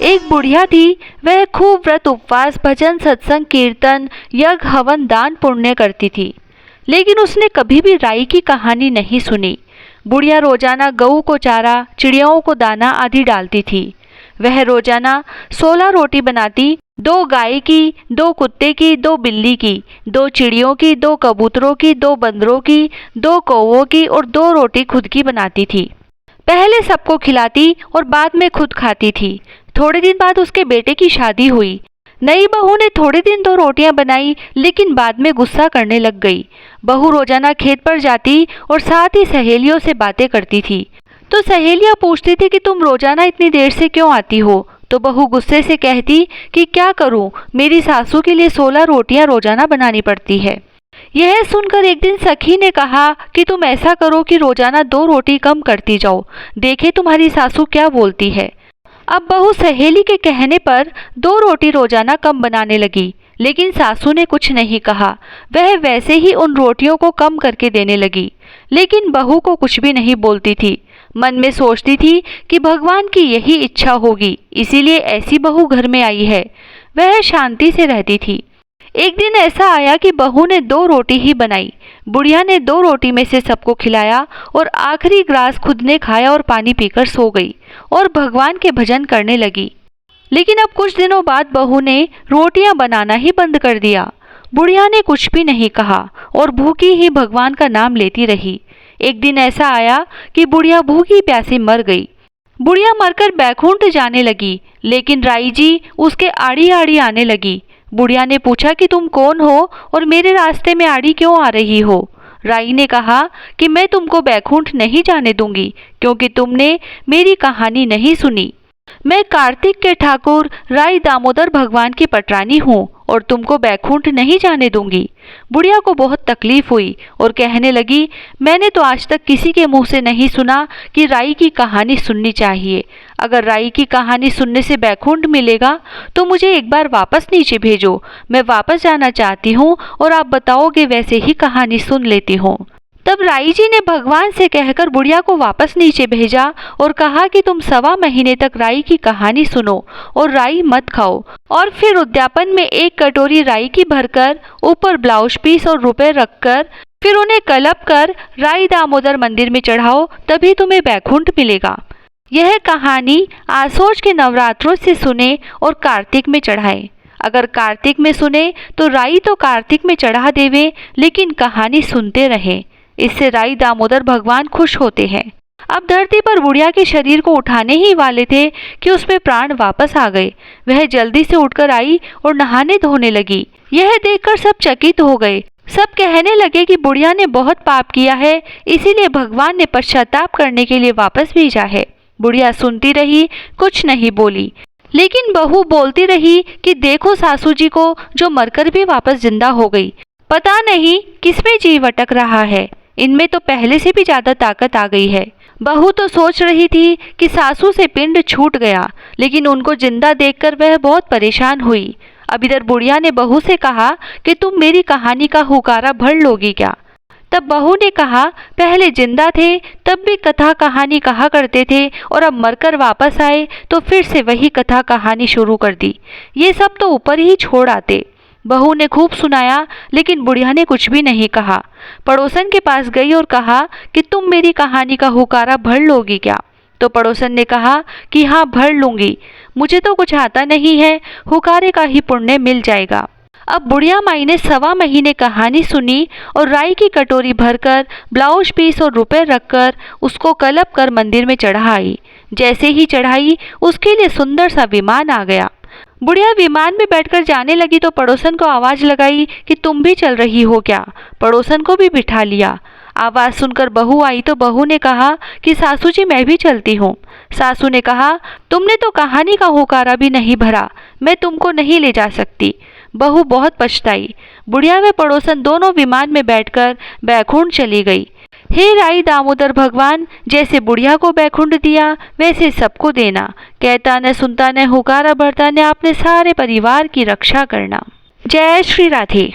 एक बुढ़िया थी। वह खूब व्रत उपवास भजन सत्संग कीर्तन यज्ञ हवन दान पुण्य करती थी, लेकिन उसने कभी भी राई की कहानी नहीं सुनी। बुढ़िया रोजाना गऊ को चारा चिड़ियों को दाना आदि डालती थी। वह रोजाना 16 रोटी बनाती, 2 गाय की, 2 कुत्ते की, 2 बिल्ली की, 2 चिड़ियों की, 2 कबूतरों की, 2 बंदरों की, 2 कौवों की और 2 रोटी खुद की बनाती थी। पहले सबको खिलाती और बाद में खुद खाती थी। थोड़े दिन बाद उसके बेटे की शादी हुई। नई बहू ने थोड़े दिन 2 रोटियां बनाई, लेकिन बाद में गुस्सा करने लग गई। बहू रोजाना खेत पर जाती और साथ ही सहेलियों से बातें करती थी। तो सहेलियां पूछती थी कि तुम रोजाना इतनी देर से क्यों आती हो? तो बहू गुस्से से कहती कि क्या करूं, मेरी सासू के लिए 16 रोटियां रोजाना बनानी पड़ती है। यह सुनकर एक दिन सखी ने कहा कि तुम ऐसा करो कि रोजाना 2 रोटी कम करती जाओ, देखे तुम्हारी सासू क्या बोलती है। अब बहू सहेली के कहने पर 2 रोटी रोजाना कम बनाने लगी, लेकिन सासू ने कुछ नहीं कहा। वह वैसे ही उन रोटियों को कम करके देने लगी, लेकिन बहू को कुछ भी नहीं बोलती थी। मन में सोचती थी कि भगवान की यही इच्छा होगी, इसीलिए ऐसी बहू घर में आई है। वह शांति से रहती थी। एक दिन ऐसा आया कि बहू ने 2 रोटी ही बनाई। बुढ़िया ने 2 रोटी में से सबको खिलाया और आखिरी ग्रास खुद ने खाया और पानी पीकर सो गई और भगवान के भजन करने लगी। लेकिन अब कुछ दिनों बाद बहू ने रोटियां बनाना ही बंद कर दिया। बुढ़िया ने कुछ भी नहीं कहा और भूखी ही भगवान का नाम लेती रही। एक दिन ऐसा आया कि बुढ़िया भूखी प्यासी मर गई। बुढ़िया मरकर बैकुंठ जाने लगी, लेकिन राई जी उसके आड़ी आड़ी आने लगी। बुढ़िया ने पूछा कि तुम कौन हो और मेरे रास्ते में आड़ी क्यों आ रही हो? राई ने कहा कि मैं तुमको बैकुंठ नहीं जाने दूंगी, क्योंकि तुमने मेरी कहानी नहीं सुनी। मैं कार्तिक के ठाकुर राई दामोदर भगवान की पटरानी हूँ और तुमको बैकुंठ नहीं जाने दूंगी। बुढ़िया को बहुत तकलीफ हुई और कहने लगी, मैंने तो आज तक किसी के मुंह से नहीं सुना कि राई की कहानी सुननी चाहिए। अगर राई की कहानी सुनने से बैकुंठ मिलेगा तो मुझे एक बार वापस नीचे भेजो। मैं वापस जाना चाहती हूँ और आप बताओगे वैसे ही कहानी सुन लेती हूँ। तब राई जी ने भगवान से कहकर बुढ़िया को वापस नीचे भेजा और कहा कि तुम 1.25 महीने तक राई की कहानी सुनो और राई मत खाओ, और फिर उद्यापन में 1 कटोरी राई की भरकर ऊपर ब्लाउज पीस और रुपए रखकर फिर उन्हें कलप कर राई दामोदर मंदिर में चढ़ाओ, तभी तुम्हें बैकुंठ मिलेगा। यह कहानी आसोज के नवरात्रों से सुने और कार्तिक में चढ़ाए। अगर कार्तिक में सुने तो राई तो कार्तिक में चढ़ा देवे, लेकिन कहानी सुनते रहे। इससे राई दामोदर भगवान खुश होते हैं। अब धरती पर बुढ़िया के शरीर को उठाने ही वाले थे कि उसमें प्राण वापस आ गए। वह जल्दी से उठकर आई और नहाने धोने लगी। यह देखकर सब चकित हो गए। सब कहने लगे कि बुढ़िया ने बहुत पाप किया है, इसीलिए भगवान ने पश्चाताप करने के लिए वापस भेजा है। बुढ़िया सुनती रही, कुछ नहीं बोली, लेकिन बहू बोलती रही कि देखो सासू जी को, जो मरकर भी वापस जिंदा हो गई। पता नहीं किसमें जीव अटक रहा है, इनमें तो पहले से भी ज्यादा ताकत आ गई है। बहू तो सोच रही थी कि सासू से पिंड छूट गया, लेकिन उनको जिंदा देखकर वह बहुत परेशान हुई। अब इधर बुढ़िया ने बहू से कहा कि तुम मेरी कहानी का हुकारा भर लोगी क्या? तब बहू ने कहा, पहले जिंदा थे तब भी कथा कहानी कहा करते थे, और अब मरकर वापस आए तो फिर से वही कथा कहानी शुरू कर दी। ये सब तो ऊपर ही छोड़ आते। बहू ने खूब सुनाया, लेकिन बुढ़िया ने कुछ भी नहीं कहा। पड़ोसन के पास गई और कहा कि तुम मेरी कहानी का हुकारा भर लोगी क्या? तो पड़ोसन ने कहा कि हाँ भर लूंगी, मुझे तो कुछ आता नहीं है, हुकारे का ही पुण्य मिल जाएगा। अब बुढ़िया माई ने 1.25 महीने कहानी सुनी और राई की कटोरी भरकर ब्लाउज पीस और रुपए रखकर उसको कलप कर मंदिर में चढ़ाई। जैसे ही चढ़ाई उसके लिए सुंदर सा विमान आ गया। बुढ़िया विमान में बैठकर जाने लगी तो पड़ोसन को आवाज लगाई कि तुम भी चल रही हो क्या? पड़ोसन को भी बिठा लिया। आवाज सुनकर बहू आई तो बहू ने कहा कि सासू जी मैं भी चलती हूँ। सासू ने कहा, तुमने तो कहानी का हुकारा भी नहीं भरा, मैं तुमको नहीं ले जा सकती। बहू बहुत पछताई। बुढ़िया व पड़ोसन दोनों विमान में बैठकर बैकुंठ चली गई। हे राई दामोदर भगवान, जैसे बुढ़िया को बैकुंठ दिया वैसे सबको देना। कहता न सुनता न हुकारा भरता न अपने सारे परिवार की रक्षा करना। जय श्री राधे।